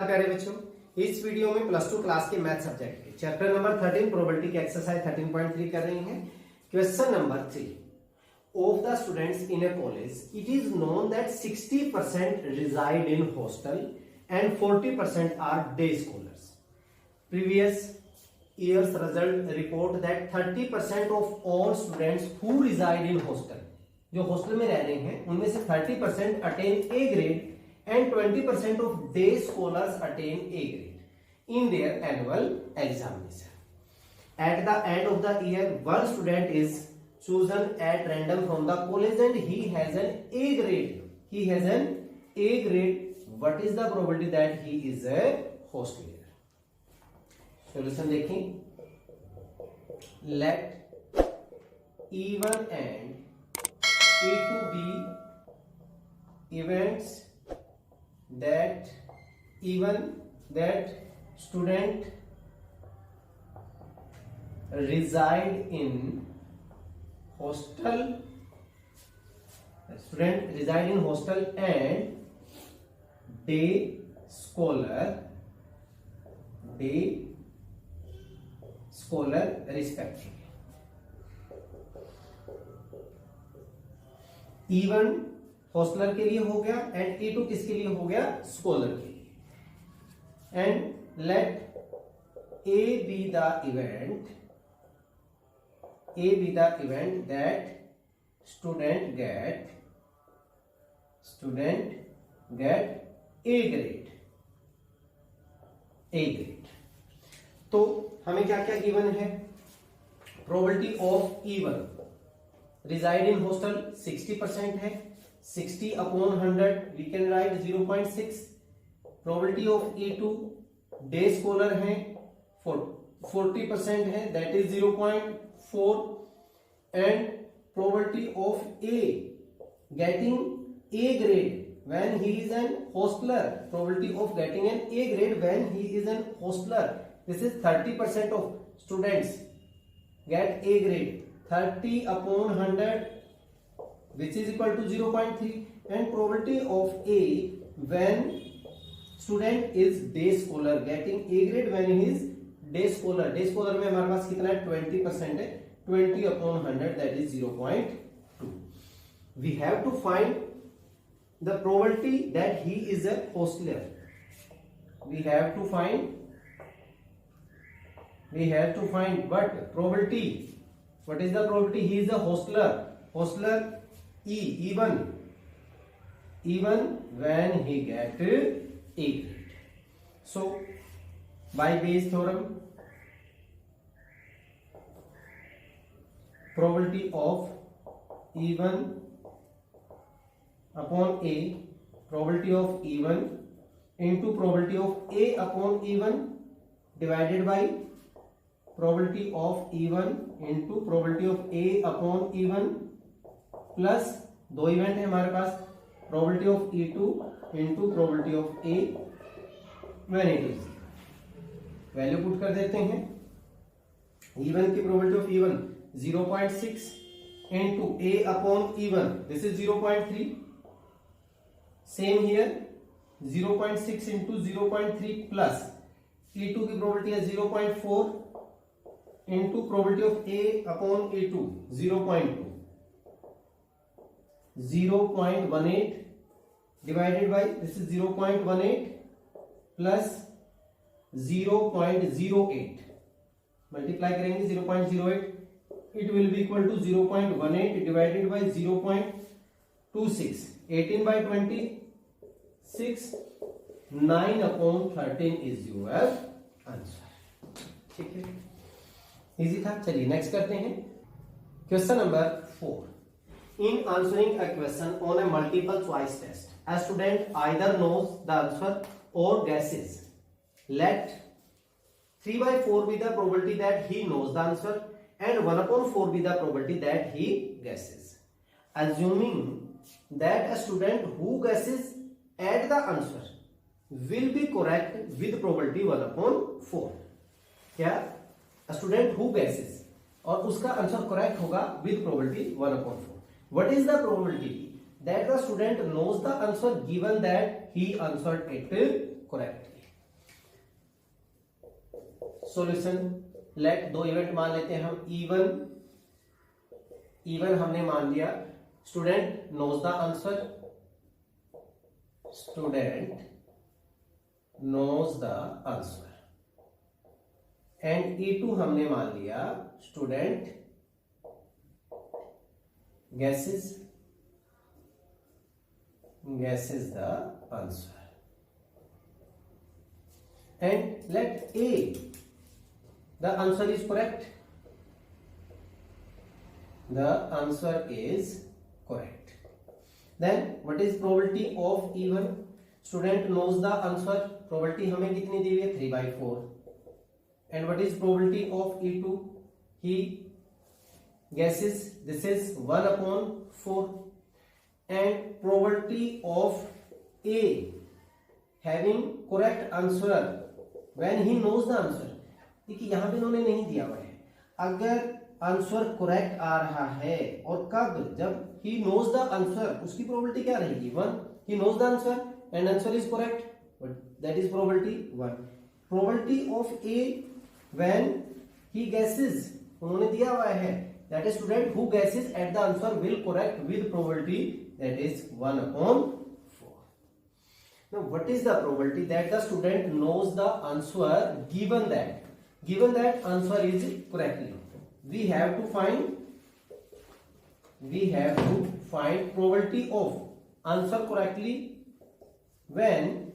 प्यारे बच्चों, इस वीडियो में प्लस 2 क्लास के मैथ सब्जेक्ट के चैप्टर नंबर 13 प्रोबेबिलिटी के एक्सरसाइज 13.3 कर रही हैं। Question number 3 of the students in A college it is known that 60% reside in hostel and 40% are day scholars. Previous year's result report that 30% of all students who reside in hostel, जो hostel में रह रहे हैं उनमें से 30% attain A grade and 20% of day scholars attain A grade in their annual examination. At the end of the year, one student is chosen at random from the college and he has an A grade. He has an A grade. What is the probability that he is a hostelier? Solution देखें. Let E1 and E2 be events that student reside in hostel and day scholar respectively. E1 hosteller के लिए हो गया and E2 किसके लिए हो गया? Scholar के लिए. And let A be the event that student get A grade. तो हमें क्या क्या गिवन है? Probability of E1 reside in hostel 60% है. 60 upon 100 we can write 0.6. Probability of E2 day scholar है 40% है, that is 0.4. and probability of A getting A grade when he is an hostler, probability of getting an A grade when he is an hostler, this is 30% of students get A grade. 30 upon 100 which is equal to 0.3. and probability of A when student is day scholar getting A grade when he is day scholar में हमारे पास कितना है? 20% है. 20 upon 100 that is 0.2. we have to find the probability that he is a hostler. we have to find what probability. What is the probability he is a hostler? E1 when he get A grade. So by Bayes theorem, probability of E1 upon A, probability of E1 into probability of A upon E1 divided by probability of E1 into probability of A upon E1 plus दो event है हमारे पास, probability of E2 into probability of A when it is. Value put कर देते हैं. E1 की probability of E1 0.6 into A upon E1 this is 0.3. same here 0.6 into 0.3 plus E2 की probability है 0.4 into probability of A upon A2 0.2. 0.18 divided by this is 0.18 plus 0.08 multiply करेंगे 0.08 it will be equal to 0.18 divided by 0.26. 18 by 26 9 upon 13 is your answer. ठीक है, easy था. चलिए next करते हैं. Question number 4. In answering a question on a multiple choice test, a student either knows the answer or guesses. Let 3/4 be the probability that he knows the answer and 1/4 be the probability that he guesses. Assuming that a student who guesses at the answer will be correct with probability 1/4. क्या? A student who guesses और उसका answer correct होगा with probability 1/4. What is the probability that the student knows the answer given that he answered it correctly? Solution. Let दो event मान लेते हैं हम, even हमने मान लिया student knows the answer, student knows the answer, and E2 हमने मान लिया student guesses the answer, and let A the answer is correct, the answer is correct. Then what is probability of E1? student knows the answer, probability हमें कितनी दी हुई है 3/4, and what is probability of E2? he guesses, this is 1/4, and probability of A having correct answer when he knows the answer. देखिए यहां पे इन्होंने नहीं दिया हुआ है, अगर आंसर करेक्ट आ रहा है और कब, जब he knows the answer, उसकी probability क्या रहेगी 1, he knows the answer and answer is correct, but that is probability 1. probability of A when he guesses, उन्होंने दिया हुआ है, that is student who guesses at the answer will correct with probability, that is 1/4. now what is the probability that the student knows the answer given that answer is correctly? we have to find probability of answer correctly when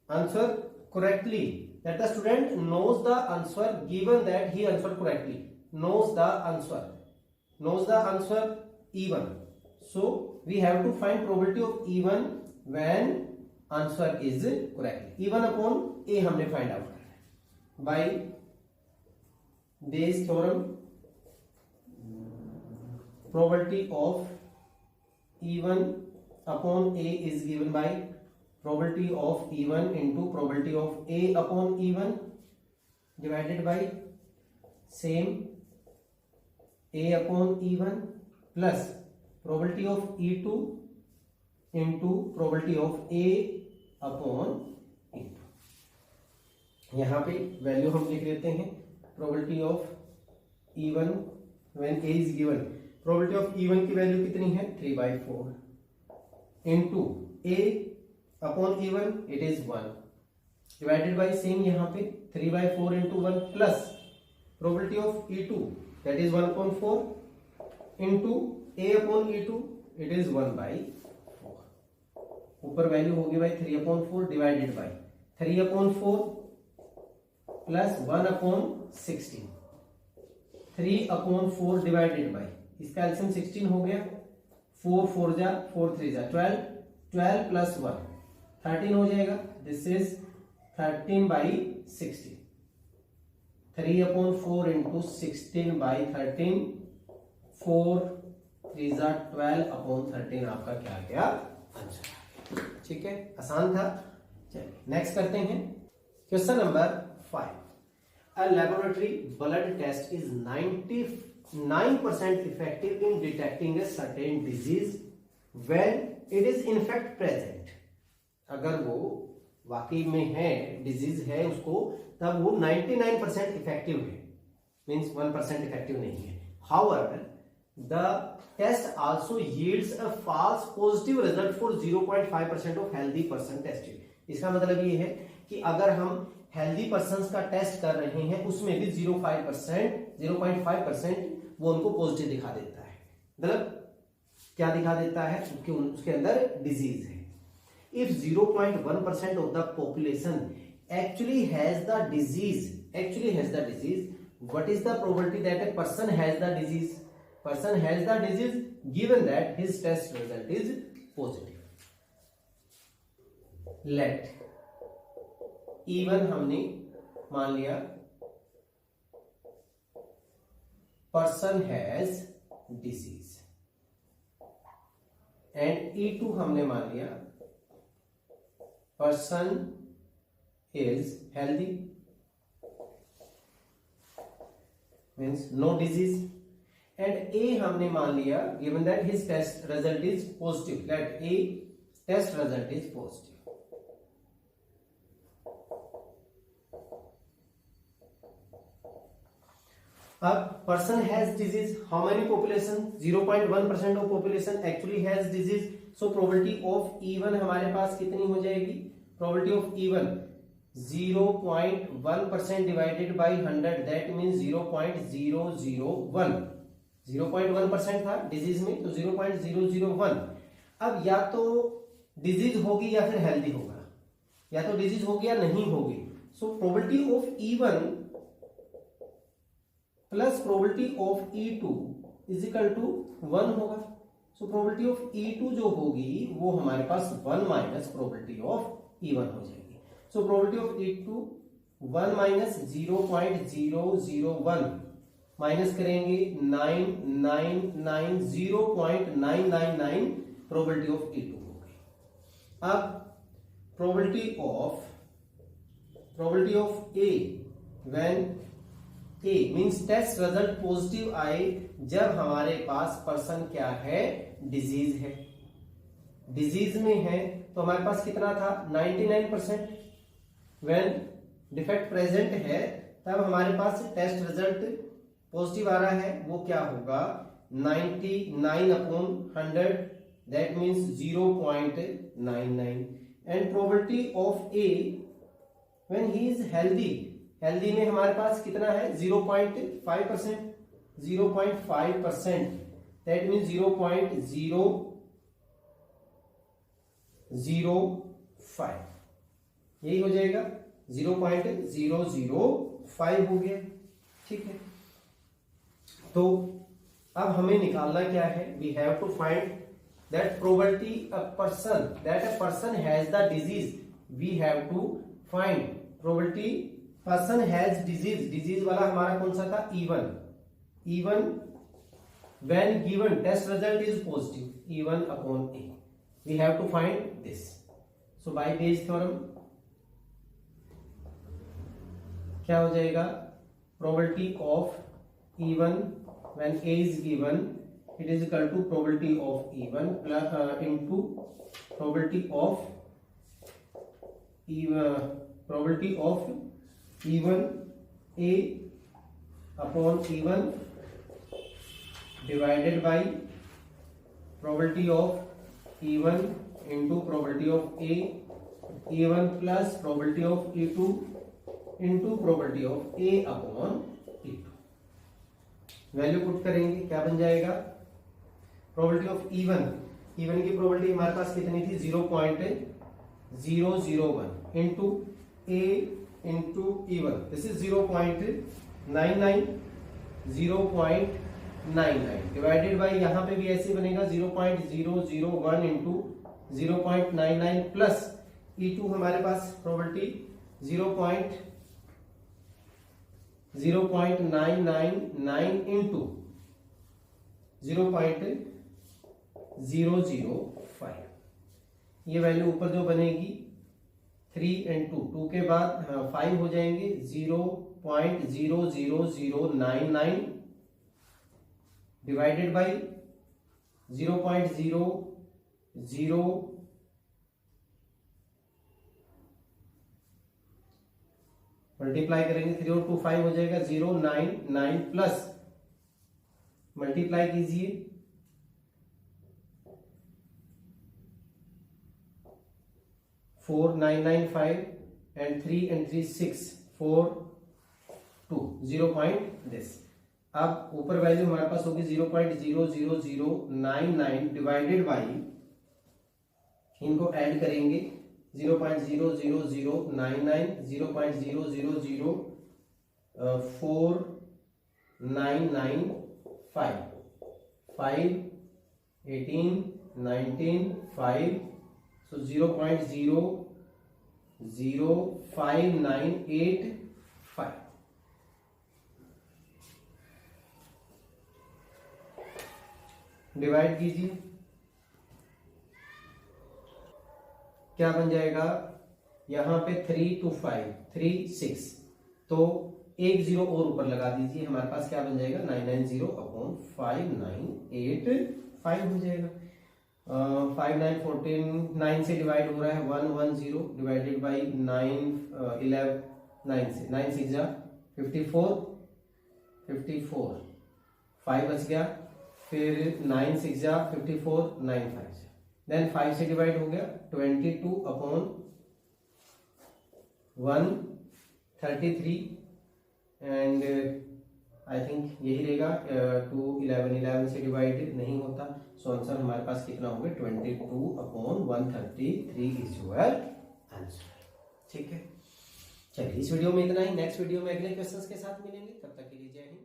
answer correctly, that the student knows the answer given that he answered correctly, knows the answer E1. so we have to find probability of E1 when answer is correct. E1/A हमने find out करना है by Bayes theorem. probability of E1/A is given by probability of E1 into probability of A/E1 divided by same A/E1 plus probability of E2 into probability of A/E2. यहां पे value हम लिख लेते हैं, probability of E1 when A is given, probability of E1 की value कितनी है 3/4 into A/E1 it is 1 divided by same यहां पे 3/4 into 1 plus probability of E2 that is 1/4 into A/E2 it is 1/4. ऊपर वैल्यू होगी भाई 3/4 divided by 3/4 plus 1/16, 3/4 divided by, इसका LCM 16 हो गया, 4 4 जा 4 3 जा 12, 12 प्लस 1 13 हो जाएगा, दिस इज 13/16, 3/4 इंटू 16/13, 4 3 जा 12/13 आपका क्या आ गया आंसर। ठीक है, आसान था। चलिए नेक्स्ट करते हैं question number 5। A laboratory blood test is 99% effective in detecting a certain disease when it is in fact present. अगर वो वाकई में है, डिजीज है उसको, तब वो 99% इफेक्टिव है, मीन्स 1% इफेक्टिव नहीं है। However, the test also yields a false positive result for 0.5% of healthy person tested. इसका मतलब ये है कि अगर हम हेल्दी पर्संस का टेस्ट कर रहे हैं उसमें भी 0.5% वो उनको पॉजिटिव दिखा देता है। मतलब क्या दिखा देता है कि उसके अंदर डिजीज है। If 0.1% of the population actually has the disease, what is the probability that a person has the disease? Person has the disease given that his test result is positive. Let E1 हमने मान लिया person has disease and E2 हमने मान लिया person is healthy, means no disease, and A हमने मान लिया given that his test result is positive, let A test result is positive. अब person has disease, how many population, 0.1% of population actually has disease, so probability of even हमारे पास कितनी हो जाएगी, probability of even 0.1% divided by 100, that means 0.001, 0.1% था disease में, तो 0.001। अब या तो डिजीज होगी या फिर हेल्दी होगा, या तो डिजीज होगी या नहीं होगी। So probability of E1 plus probability of E2 is equal to 1 होगा। सो प्रोबेबिलिटी ऑफ E2 जो होगी वो हमारे पास 1 माइनस प्रोबेबिलिटी ऑफ E1 हो जाएगी। So probability of E2 1 minus 0.001 minus करेंगे 999 0.999 प्रोबेबिलिटी ऑफ E2 हो गई। अब probability of A when A means test result positive आए जब हमारे पास पर्सन क्या है, डिजीज है, डिजीज में है, तो हमारे पास कितना था 99%। व्हेन डिफेक्ट प्रेजेंट है तब हमारे पास टेस्ट रिजल्ट पॉजिटिव आ रहा है, वो क्या होगा 99/100, that means 0.99। And probability of A when he is healthy, healthy में हमारे पास कितना है 0.5%, 0.5%, दैट मीन्स 0.005, यही हो जाएगा 0.005 हो गया। ठीक है, तो अब हमें निकालना क्या है, we have to find that probability a person has the disease, we have to find probability person has disease, disease वाला हमारा कौन सा था E1 when given test result is positive, E1/A, we have to find this. So by Bayes theorem क्या हो जाएगा, probability of E1 when A is given, it is equal to probability of E1 plus into probability of E1A upon E1 divided by probability of E1 into probability of A, E1 plus probability of E2 into probability of A upon E2। Value put करेंगे, क्या बन जाएगा, probability of E1 की probability हमारे पास कितनी थी 0.001 into A into E1, this is 0.99 divided by, यहां पे भी ऐसे बनेगा 0.001 इंटू 0.99 प्लस E2 हमारे पास प्रोबेबिलिटी 0.999 इंटू 0.005, ये वैल्यू ऊपर जो बनेगी 3 and 2 के बाद 5 हो जाएंगे, 0.00099 डिवाइडेड बाई 0.00 मल्टीप्लाई करेंगे 3 और 2 5 हो जाएगा 099 प्लस मल्टीप्लाई कीजिए 4995 and 3 and 3 6 4 2 0. अब ऊपर वैल्यू हमारे पास होगी 0.00099 डिवाइडेड बाई, इनको ऐड करेंगे 0.00099 0.0004995 5 18 19 5, so 0.005985 डिवाइड कीजिए, क्या बन जाएगा, यहां पे 3 to 5 3 6, तो एक जीरो और ऊपर लगा दीजिए, हमारे पास क्या बन जाएगा 990/5985 हो जाएगा। 5 9 14 9 से डिवाइड हो रहा है 110 डिवाइडेड बाई 9 11 9 से 9 6 जा 54 54, 5 बच गया, फिर 9 6 जा 54, 9 5 जा, देन 5 से डिवाइड हो गया 22/133 एंड आई थिंक यही रहेगा। 2 11 11 से डिवाइड नहीं होता, सो आंसर हमारे पास कितना हो गया 22/133 इज योर आंसर। ठीक है, चलिए इस वीडियो में इतना ही, नेक्स्ट वीडियो में अगले क्वेश्चंस के साथ मिलेंगे, तब तक के लिए जय हिंद।